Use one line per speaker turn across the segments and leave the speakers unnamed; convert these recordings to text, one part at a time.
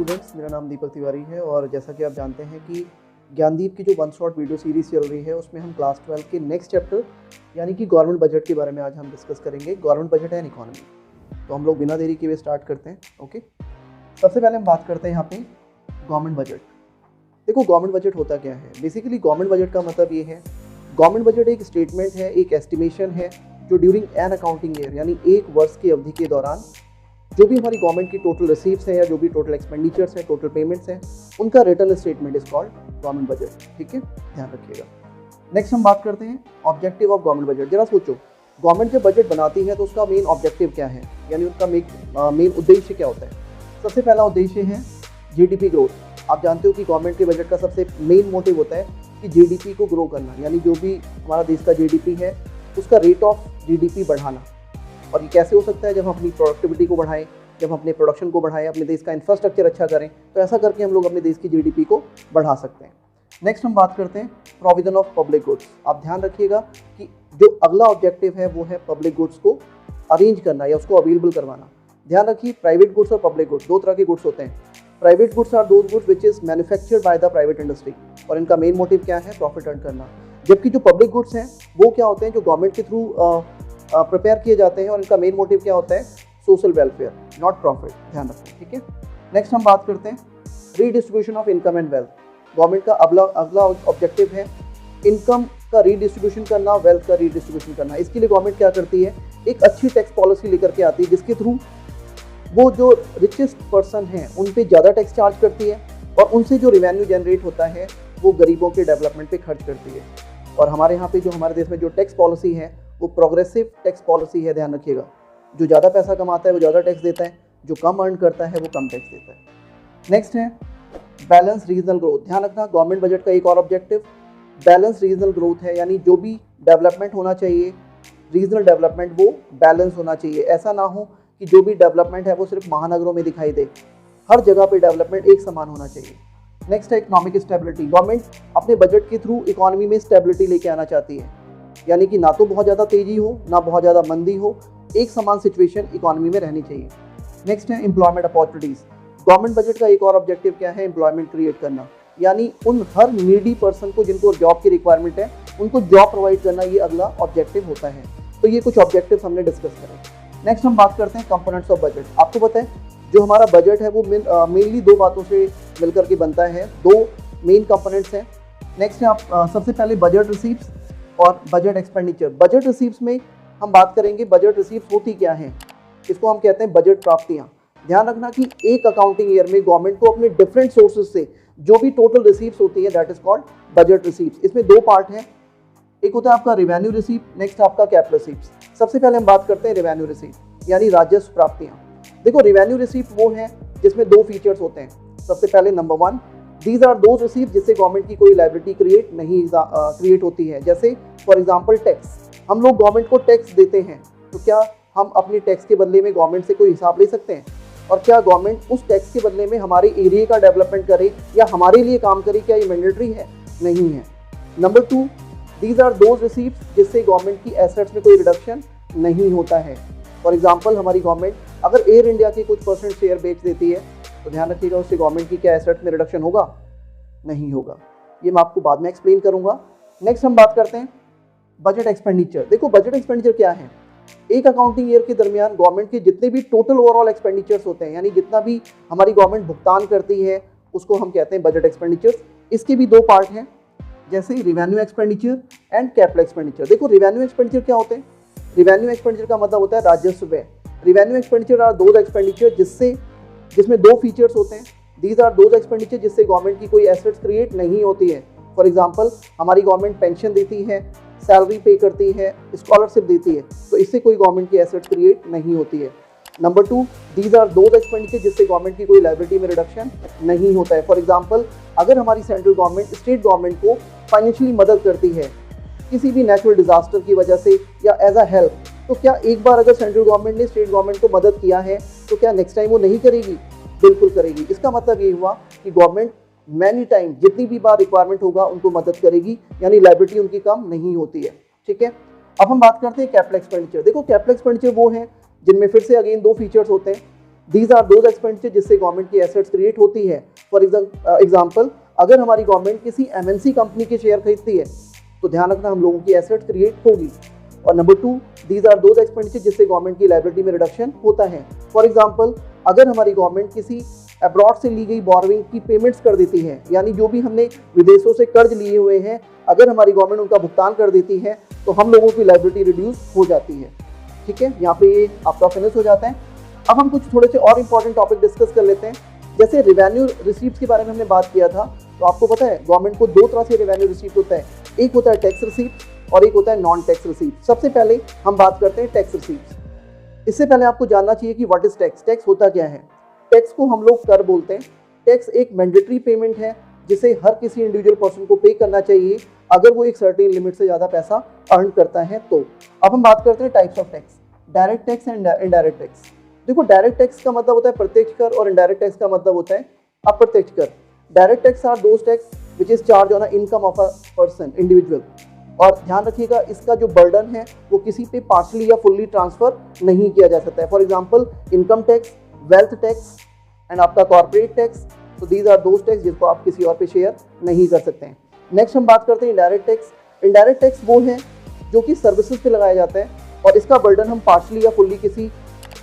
Students, मेरा नाम दीपक तिवारी है और जैसा कि आप जानते हैं कि ज्ञानदीप की जो वन शॉट वीडियो सीरीज़ चल रही है उसमें हम क्लास 12 के नेक्स्ट चैप्टर यानी कि गवर्नमेंट बजट के बारे में आज हम डिस्कस करेंगे। Government budget and economy. तो हम लोग बिना देरी के हुए स्टार्ट करते हैं। ओके, सबसे पहले हम बात करते हैं यहाँ पे गवर्नमेंट बजट। देखो, गवर्नमेंट बजट होता क्या है। बेसिकली गवर्नमेंट बजट का मतलब ये है, गवर्नमेंट बजट एक स्टेटमेंट है, एक एस्टिमेशन है जो ड्यूरिंग एन अकाउंटिंग ईयर यानी एक वर्ष की अवधि के दौरान जो भी हमारी गवर्नमेंट की टोटल रिसीव्स हैं या जो भी टोटल एक्सपेंडिचर्स हैं, टोटल पेमेंट्स हैं, उनका return statement is called government budget. ठीक है, ध्यान रखिएगा। नेक्स्ट हम बात करते हैं ऑब्जेक्टिव ऑफ गवर्नमेंट बजट। जरा सोचो, गवर्नमेंट जब बजट बनाती है तो उसका मेन ऑब्जेक्टिव क्या है, यानी उसका मेन उद्देश्य क्या होता है। सबसे पहला उद्देश्य है जीडीपी ग्रोथ। आप जानते हो कि गवर्नमेंट के बजट का सबसे मेन मोटिव होता है कि जीडीपी को ग्रो करना, यानी जो भी हमारा देश का जीडीपी है उसका रेट ऑफ जीडीपी बढ़ाना। और ये कैसे हो सकता है, जब हम अपनी प्रोडक्टिविटी को बढ़ाएं, जब हम अपने प्रोडक्शन को बढ़ाएं, अपने देश का इंफ्रास्ट्रक्चर अच्छा करें, तो ऐसा करके हम लोग अपने देश की जीडीपी को बढ़ा सकते हैं। नेक्स्ट हम बात करते हैं प्रोविजन ऑफ पब्लिक गुड्स। आप ध्यान रखिएगा कि जो अगला ऑब्जेक्टिव है वो है पब्लिक गुड्स को अरेंज करना या उसको अवेलेबल करवाना। ध्यान रखिए, प्राइवेट गुड्स और पब्लिक गुड्स दो तरह के गुड्स होते हैं। Private goods are those goods which is manufactured by the private industry और इनका मेन मोटिव क्या है, प्रॉफिट अर्न करना। जबकि जो पब्लिक गुड्स हैं वो क्या होते हैं, जो गवर्नमेंट के थ्रू प्रिपेयर किए जाते हैं और इनका मेन मोटिव क्या होता है, सोशल वेलफेयर, नॉट प्रॉफिट। ध्यान रखें, ठीक है। नेक्स्ट हम बात करते हैं redistribution of income and wealth. Government का अगला ऑब्जेक्टिव है इनकम का रीडिस्ट्रीब्यूशन करना, वेल्थ का रीडिस्ट्रीब्यूशन करना। इसके लिए गवर्नमेंट क्या करती है, एक अच्छी टैक्स पॉलिसी लेकर के आती है जिसके थ्रू वो जो रिचेस्ट पर्सन हैं उन पे ज़्यादा टैक्स चार्ज करती है और उनसे जो रिवेन्यू जनरेट होता है वो गरीबों के डेवलपमेंट पे खर्च करती है। और हमारे यहाँ पे जो हमारे देश में जो टैक्स पॉलिसी है वो प्रोग्रेसिव टैक्स पॉलिसी है। ध्यान रखिएगा, जो ज़्यादा पैसा कमाता है वो ज़्यादा टैक्स देता है, जो कम अर्न करता है वो कम टैक्स देता है। नेक्स्ट है बैलेंस रीजनल ग्रोथ। ध्यान रखना, गवर्नमेंट बजट का एक और ऑब्जेक्टिव बैलेंस रीजनल ग्रोथ है, यानी जो भी डेवलपमेंट होना चाहिए, रीजनल डेवलपमेंट वो बैलेंस होना चाहिए। ऐसा ना हो कि जो भी डेवलपमेंट है वो सिर्फ महानगरों में दिखाई दे, हर जगह पे डेवलपमेंट एक समान होना चाहिए। नेक्स्ट है इकोनॉमिक स्टेबिलिटी। गवर्नमेंट अपने बजट के थ्रू इकोनॉमी में स्टेबिलिटी लेके आना चाहती है, यानी कि ना तो बहुत ज़्यादा तेजी हो ना बहुत ज़्यादा मंदी हो, एक समान सिचुएशन इकोनॉमी में रहनी चाहिए। नेक्स्ट है एम्प्लॉयमेंट अपॉर्चुनिटीज़। गवर्नमेंट बजट का एक और ऑब्जेक्टिव क्या है, एम्प्लॉयमेंट क्रिएट करना, यानी उन हर नीडी पर्सन को जिनको जॉब की रिक्वायरमेंट है उनको जॉब प्रोवाइड करना, ये अगला ऑब्जेक्टिव होता है। तो ये कुछ ऑब्जेक्टिव हमने डिस्कस करे। नेक्स्ट हम बात करते हैं कंपोनेंट्स ऑफ बजट। आपको पता है जो हमारा बजट है वो मेनली दो बातों से मिलकर के बनता है, दो मेन कंपोनेंट्स हैं। नेक्स्ट है आप सबसे पहले बजट रिसीव्स और बजट एक्सपेंडिचर। बजट रिसीव्स में हम बात करेंगे बजट रिसीव्स होती क्या है, इसको हम कहते हैं बजट प्राप्तियाँ। ध्यान रखना कि एक अकाउंटिंग ईयर में गवर्नमेंट को अपने डिफरेंट सोर्सेज से जो भी टोटल रिसीव्स होती है that is called budget receives. इसमें दो पार्ट हैं, एक होता है आपका रेवेन्यू रिसीप्ट, नेक्स्ट आपका कैप रिसीप्ट। सबसे पहले हम बात करते हैं रेवेन्यू रिसीप्ट यानी राजस्व प्राप्तियाँ। देखो, रेवेन्यू रिसीप्ट वो है जिसमें दो फीचर्स होते हैं। सबसे पहले number one, these are those receipt जिससे गवर्नमेंट की कोई लायबिलिटी क्रिएट होती है। जैसे फॉर एग्जांपल टैक्स, हम लोग गवर्नमेंट को टैक्स देते हैं, तो क्या हम अपने टैक्स के बदले में गवर्नमेंट से कोई हिसाब ले सकते हैं? और क्या गवर्नमेंट उस टैक्स के बदले में हमारे एरिया का डेवलपमेंट करे या हमारे लिए काम करे? क्या ये मैंडेटरी है? नहीं है। Number two, these are those receipt जिससे गवर्नमेंट की एसेट्स में कोई रिडक्शन नहीं होता है। फॉर एग्जांपल हमारी गवर्नमेंट अगर एयर इंडिया के कुछ परसेंट शेयर बेच देती है तो ध्यान रखिएगा उससे गवर्नमेंट की क्या एसेट्स में रिडक्शन होगा? नहीं होगा। ये मैं आपको बाद में एक्सप्लेन करूंगा। नेक्स्ट हम बात करते हैं बजट एक्सपेंडिचर। देखो, बजट एक्सपेंडिचर क्या है, एक अकाउंटिंग ईयर के दरमियान गवर्नमेंट के जितने भी टोटल ओवरऑल एक्सपेंडिचर्स होते हैं, यानी जितना भी हमारी गवर्नमेंट भुगतान करती है उसको हम कहते हैं बजट एक्सपेंडिचर्स। इसके भी दो पार्ट हैं, जैसे revenue expenditure and capital expenditure. देखो, रिवेन्यू एक्सपेंडिचर क्या होते हैं? रिवेन्यू एक्सपेंडिचर का मतलब होता है राजस्व व्यय। Revenue expenditure are those expenditure जिसमें दो फीचर्स होते हैं। दीज आर दोज एक्सपेंडिचर जिससे गवर्नमेंट की कोई एसेट्स क्रिएट नहीं होती है। फॉर एग्जांपल, हमारी गवर्नमेंट पेंशन देती है, सैलरी पे करती है, स्कॉलरशिप देती है, तो इससे कोई गवर्नमेंट की एसेट्स क्रिएट नहीं होती है। Number two, these are those expenditure जिससे गवर्नमेंट की कोई लायबिलिटी में रिडक्शन नहीं होता है। फॉर एग्जांपल, अगर हमारी सेंट्रल गवर्नमेंट स्टेट गवर्नमेंट को फाइनेंशियली मदद करती है किसी भी नेचुरल डिजास्टर की वजह से या एज अ हेल्प, तो क्या एक बार अगर सेंट्रल गवर्नमेंट ने स्टेट गवर्नमेंट को मदद किया है तो क्या नेक्स्ट टाइम वो नहीं करेगी? बिल्कुल करेगी। इसका मतलब ये हुआ कि गवर्नमेंट मैनी टाइम जितनी भी बार रिक्वायरमेंट होगा उनको मदद करेगी, यानी लायबिलिटी उनकी कम नहीं होती है। ठीक है, अब हम बात करते हैं कैपिटल एक्सपेंडिचर। देखो, कैपिटल एक्सपेंडिचर वो है जिनमें फिर से अगेन दो फीचर्स होते हैं। दीज आर दोज एक्सपेंडिचर जिससे गवर्नमेंट की एसेट्स क्रिएट होती है। फॉर एग्जाम्पल, अगर हमारी गवर्नमेंट किसी MNC कंपनी के शेयर खरीदती है तो ध्यान रखना हम लोगों की एसेट्स क्रिएट होगी। और number 2, these are those expenditure जिससे गवर्नमेंट की लायबिलिटी में रिडक्शन होता है। फॉर एग्जाम्पल, अगर हमारी गवर्नमेंट किसी अब्रॉड से ली गई बोरोइंग की पेमेंट्स कर देती है, यानी जो भी हमने विदेशों से कर्ज लिए हुए हैं अगर हमारी गवर्नमेंट उनका भुगतान कर देती है तो हम लोगों की लायबिलिटी रिड्यूस हो जाती है। ठीक है, यहाँ पे आपका फिनिश हो जाता है। अब हम कुछ थोड़े से और इम्पॉर्टेंट टॉपिक डिस्कस कर लेते हैं। जैसे रेवेन्यू रिसीप्ट के बारे में हमने बात किया था, तो आपको पता है गवर्नमेंट को 2 तरह से रेवेन्यू रिसीप्ट होता है, एक होता है टैक्स रिसीप्ट और एक होता है नॉन टैक्स रिसीप्ट। सबसे पहले हम बात करते हैं टैक्स रिसीप्ट। इससे पहले आपको जानना चाहिए कि व्हाट इज टैक्स। टैक्स होता क्या है? टैक्स को हम लोग कर बोलते हैं। टैक्स एक मैंडेटरी पेमेंट है जिसे हर किसी इंडिविजुअल पर्सन को पे करना चाहिए अगर वो एक सर्टेन लिमिट से ज़्यादा पैसा अर्न करता है तो। अब हम बात करते हैं types of tax, direct tax and indirect tax. देखो, डायरेक्ट टैक्स का मतलब होता है प्रत्यक्ष कर और इनडायरेक्ट टैक्स का मतलब होता है अप्रत्यक्ष कर। Direct tax are those tax which is charge on income of a person, individual. और ध्यान रखिएगा, इसका जो बर्डन है वो किसी पे पार्शली या फुल्ली ट्रांसफर नहीं किया जा सकता है। For example, income tax, wealth tax and आपका कॉर्पोरेट टैक्स। तो दीज आर दोज टैक्स जिसको आप किसी और पे शेयर नहीं कर सकते हैं। नेक्स्ट हम बात करते हैं इंडायरेक्ट टैक्स। इंडायरेक्ट टैक्स वो है जो कि सर्विसेज पे लगाया जाता है और इसका बर्डन हम पार्शली या फुल्ली किसी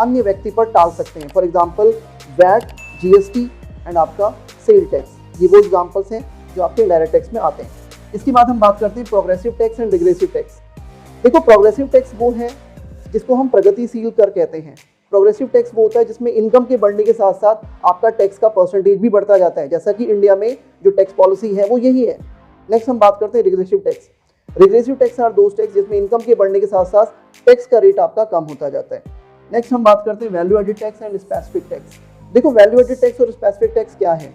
अन्य व्यक्ति पर टाल सकते हैं। For example, VAT, GST and आपका सेल टैक्स, ये वो एग्जाम्पल्स हैं जो आपके इंडायरेक्ट टैक्स में आते हैं। इसके बाद हम बात करते हैं progressive tax and regressive tax. देखो, प्रोग्रेसिव टैक्स वो है जिसको हम प्रगतिशील कर कहते हैं। प्रोग्रेसिव टैक्स वो होता है जिसमें इनकम के बढ़ने के साथ साथ आपका टैक्स का परसेंटेज भी बढ़ता जाता है, जैसा कि इंडिया में जो टैक्स पॉलिसी है वो यही है। नेक्स्ट हम बात करते हैं regressive tax. Regressive tax are those tax जिसमें इनकम के बढ़ने के साथ साथ टैक्स का रेट आपका कम होता जाता है। नेक्स्ट हम बात करते हैं value added tax and specific tax. देखो, वैल्यू एडेड टैक्स और स्पेसिफिक टैक्स क्या है?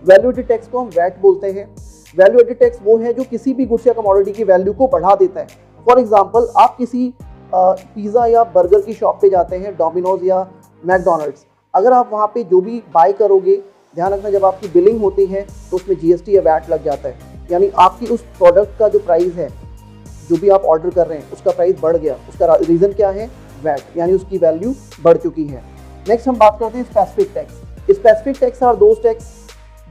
वैल्यू एडेड टैक्स को हम वैट बोलते हैं। वैल्यू एडेड टैक्स वो है जो किसी भी गुड्स या कमोडिटी की वैल्यू को बढ़ा देता है। फॉर एग्जाम्पल, आप किसी पिज़्ज़ा या बर्गर की शॉप पे जाते हैं, डोमिनोज या मैकडोनल्ड्स। अगर आप वहाँ पे जो भी बाय करोगे, ध्यान रखना जब आपकी बिलिंग होती है तो उसमें GST या वैट लग जाता है, यानी आपकी उस प्रोडक्ट का जो प्राइस है, जो भी आप ऑर्डर कर रहे हैं उसका प्राइस बढ़ गया। उसका रीज़न क्या है? वैट, यानी उसकी वैल्यू बढ़ चुकी है। नेक्स्ट हम बात करते हैं specific tax. Specific tax are those tax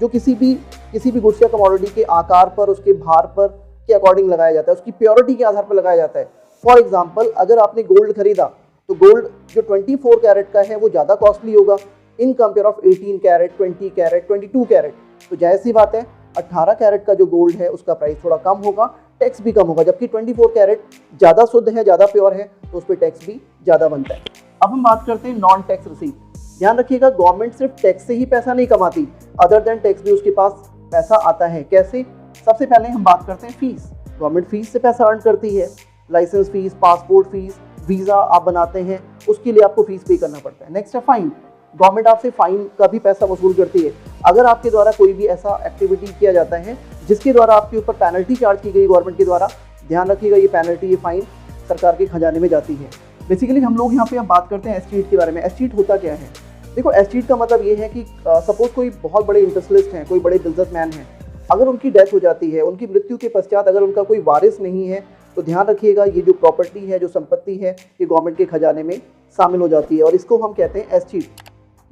जो किसी भी गुड्स या कमोडिटी के आकार पर, उसके भार पर के अकॉर्डिंग लगाया जाता है, उसकी प्योरिटी के आधार पर लगाया जाता है। फॉर एग्जाम्पल, अगर आपने गोल्ड खरीदा तो गोल्ड जो 24 कैरेट का है वो ज़्यादा कॉस्टली होगा in compare of 18 carat, 20 carat, 22 carat. तो जाहिर सी बात है 18 कैरेट का जो गोल्ड है उसका प्राइस थोड़ा कम होगा, टैक्स भी कम होगा, जबकि 24 कैरेट ज़्यादा शुद्ध है, ज़्यादा प्योर है, तो उस पर टैक्स भी ज़्यादा बनता है। अब हम बात करते हैं नॉन टैक्स रिसीप्ट। ध्यान रखिएगा, गवर्नमेंट सिर्फ टैक्स से ही पैसा नहीं कमाती, अदर देन टैक्स भी उसके पास पैसा आता है। कैसे? सबसे पहले हम बात करते हैं फीस। गवर्नमेंट फीस से पैसा अर्न करती है, license fees, passport fees, visa आप बनाते हैं उसके लिए आपको फीस पे करना पड़ता है। नेक्स्ट है फाइन। गवर्नमेंट आपसे फाइन का भी पैसा वसूल करती है। अगर आपके द्वारा कोई भी ऐसा एक्टिविटी किया जाता है जिसके द्वारा आपके ऊपर पेनल्टी चार्ज की गई गवर्नमेंट के द्वारा, ध्यान रखिएगा ये पेनल्टी, ये फाइन सरकार के खजाने में जाती है। बेसिकली हम लोग यहाँ पे अब बात करते हैं एस्टीट के बारे में। एस्टीट होता क्या है? देखो, एस्टीट का मतलब ये है कि सपोज कोई बहुत बड़े इंटरेस्टलिस्ट हैं, कोई बड़े बिजनेसमैन हैं, अगर उनकी डेथ हो जाती है, उनकी मृत्यु के पश्चात अगर उनका कोई वारिस नहीं है तो ध्यान रखिएगा ये जो प्रॉपर्टी है, जो संपत्ति है, ये गवर्नमेंट के खजाने में शामिल हो जाती है और इसको हम कहते हैं एस्टीट।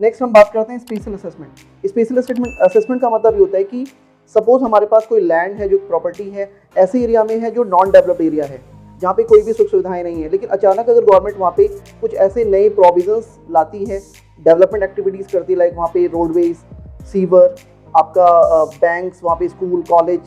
नेक्स्ट हम बात करते हैं स्पेशल असेसमेंट। स्पेशल असेसमेंट का मतलब ये होता है कि सपोज हमारे पास कोई लैंड है, जो प्रॉपर्टी है ऐसे एरिया में है जो नॉन डेवलप्ड एरिया है, जहाँ पे कोई भी सुख सुविधाएं नहीं है, लेकिन अचानक अगर गवर्नमेंट वहाँ पे कुछ ऐसे नए प्रोविजंस लाती है, डेवलपमेंट एक्टिविटीज़ करती है, लाइक वहाँ पे रोडवेज, सीवर, आपका बैंक्स, वहाँ पे school, college,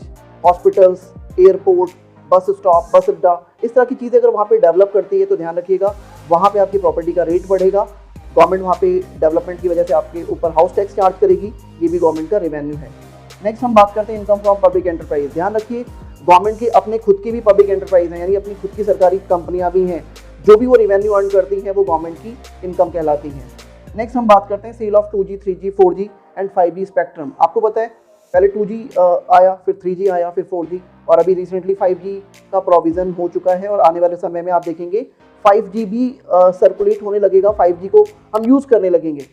hospitals, airport, bus stop, बस अड्डा, इस तरह की चीज़ें अगर वहाँ पे डेवलप करती है तो ध्यान रखिएगा वहाँ पे आपकी प्रॉपर्टी का रेट बढ़ेगा। गवर्नमेंट वहाँ पे डेवलपमेंट की वजह से आपके ऊपर हाउस टैक्स चार्ज करेगी, ये भी गवर्नमेंट का रेवेन्यू है। नेक्स्ट हम बात करते हैं इनकम फ्रॉम पब्लिक एंटरप्राइज। ध्यान रखिए, गवर्नमेंट के अपने खुद की भी पब्लिक एंटरप्राइज हैं, यानी अपनी खुद की सरकारी कंपनियां भी हैं, जो भी वो रेवेन्यू अर्न करती हैं वो गवर्नमेंट की इनकम कहलाती हैं। नेक्स्ट हम बात करते हैं cell of 2G, 3G, 4G and 5G spectrum. आपको पता है पहले 2G आया, फिर 3G आया, फिर 4G और अभी रिसेंटली 5G का प्रोविज़न हो चुका है और आने वाले समय में आप देखेंगे 5G भी सर्कुलेट होने लगेगा, 5G को हम यूज़ करने लगेंगे।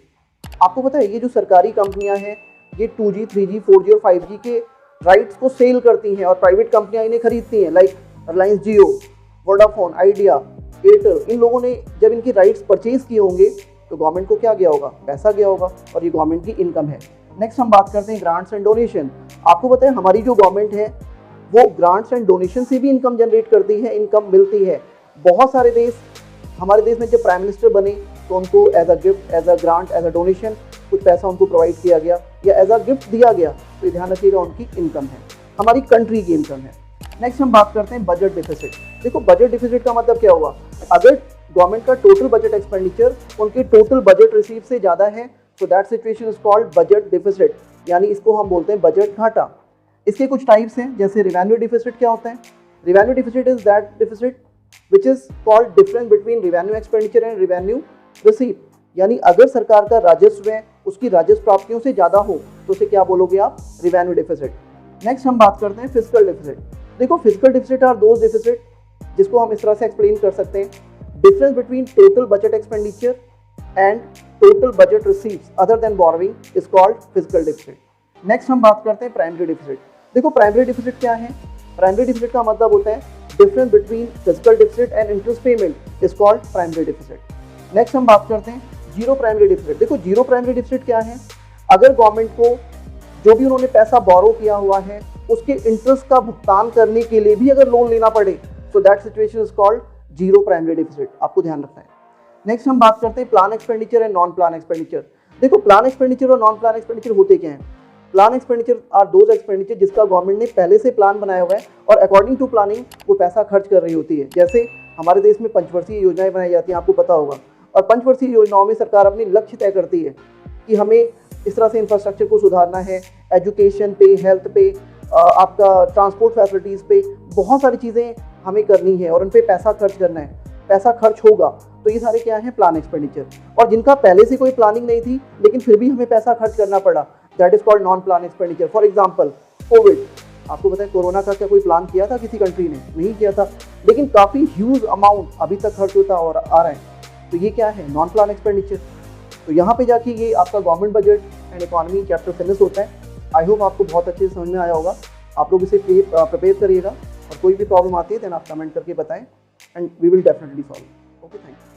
आपको पता है ये जो सरकारी कंपनियां हैं ये 2G, 3G, 4G और 5G के राइट्स को सेल करती हैं और प्राइवेट कंपनियां इन्हें खरीदती हैं, लाइक रिलायंस जियो, वोडाफोन, आइडिया, एयरटेल। इन लोगों ने जब इनकी राइट्स परचेज किए होंगे तो गवर्नमेंट को क्या गया होगा, पैसा गया होगा, और ये गवर्नमेंट की इनकम है। नेक्स्ट हम बात करते हैं ग्रांट्स एंड डोनेशन। आपको पता है हमारी जो गवर्नमेंट है वो ग्रांट्स एंड डोनेशन से भी इनकम जनरेट करती है, इनकम मिलती है। बहुत सारे देश, हमारे देश में जब प्राइम मिनिस्टर बने तो उनको as a gift, as a grant, as a donation कुछ पैसा उनको प्रोवाइड किया गया या एज अ गिफ्ट दिया गया। तो ध्यान रखिएगा उनकी इनकम है, हमारी कंट्री की इनकम है। नेक्स्ट हम बात करते हैं बजट डिफिसिट। देखो बजट डिफिसिट का मतलब क्या हुआ, अगर गवर्नमेंट का टोटल बजट एक्सपेंडिचर उनके टोटल बजट रिसीव से ज़्यादा है तो that situation is called budget deficit, यानी इसको हम बोलते हैं बजट घाटा। इसके कुछ टाइप्स हैं, जैसे रिवेन्यू डिफिसिट क्या होता है। Revenue deficit is that deficit which is called difference between revenue expenditure and revenue receive, यानी अगर सरकार का राजस्व है उसकी राजस्व प्राप्तियों से ज़्यादा हो तो उसे क्या बोलोगे आप, रिवेन्यू डिफिसिट। नेक्स्ट हम बात करते हैं फिस्कल डिफिसिट। देखो fiscal deficit are those deficit जिसको हम इस तरह से एक्सप्लेन कर सकते हैं, difference between total budget expenditure and total budget receives other than borrowing is called fiscal deficit. Next हम बात करते हैं प्राइमरी डिफिसिट। देखो प्राइमरी डिफिसिट क्या है, प्राइमरी डिफिसिट का मतलब होता है difference between fiscal deficit and interest payment is called primary deficit. Next हम बात करते हैं जीरो प्राइमरी डिफिसिट। देखो जीरो प्राइमरी डिफिसिट क्या है, अगर गवर्नमेंट को जो भी उन्होंने पैसा बोरो किया हुआ है उसके इंटरेस्ट का भुगतान करने के लिए भी अगर लोन लेना पड़े तो that situation is called zero primary deficit, आपको ध्यान रखना है। नेक्स्ट हम बात करते हैं plan expenditure and non plan expenditure. देखो प्लान एक्सपेंडिचर और नॉन प्लान एक्सपेंडिचर होते क्या हैं। Plan expenditure are those expenditure जिसका गवर्नमेंट ने पहले से प्लान बनाया हुआ है और अकॉर्डिंग टू प्लानिंग वो पैसा खर्च कर रही होती है। जैसे हमारे देश में पंचवर्षीय योजनाएं बनाई जाती हैं, आपको पता होगा, और पंचवर्षीय योजनाओं में सरकार अपनी लक्ष्य तय करती है कि हमें इस तरह से इंफ्रास्ट्रक्चर को सुधारना है, एजुकेशन पे, हेल्थ पे, आपका ट्रांसपोर्ट फैसिलिटीज़ पे, बहुत सारी चीज़ें हमें करनी है और उन पे पैसा खर्च करना है, पैसा खर्च होगा। तो ये सारे क्या हैं, प्लान एक्सपेंडिचर। और जिनका पहले से कोई प्लानिंग नहीं थी लेकिन फिर भी हमें पैसा खर्च करना पड़ा, that is called non plan expenditure. For example Covid, आपको पता है कोरोना का क्या कोई प्लान किया था किसी कंट्री ने, नहीं किया था, लेकिन काफ़ी ह्यूज अमाउंट अभी तक खर्च होता और आ रहा है, तो ये क्या है, नॉन प्लान एक्सपेंडिचर। तो यहाँ पे जाके ये आपका government budget and economy chapter finish होता है। आई होप आपको बहुत अच्छे से समझ में आया होगा। आप लोग इसे प्रिपेयर करिएगा और कोई भी प्रॉब्लम आती है देन आप कमेंट करके बताएं and we will definitely solve. Okay, thank you.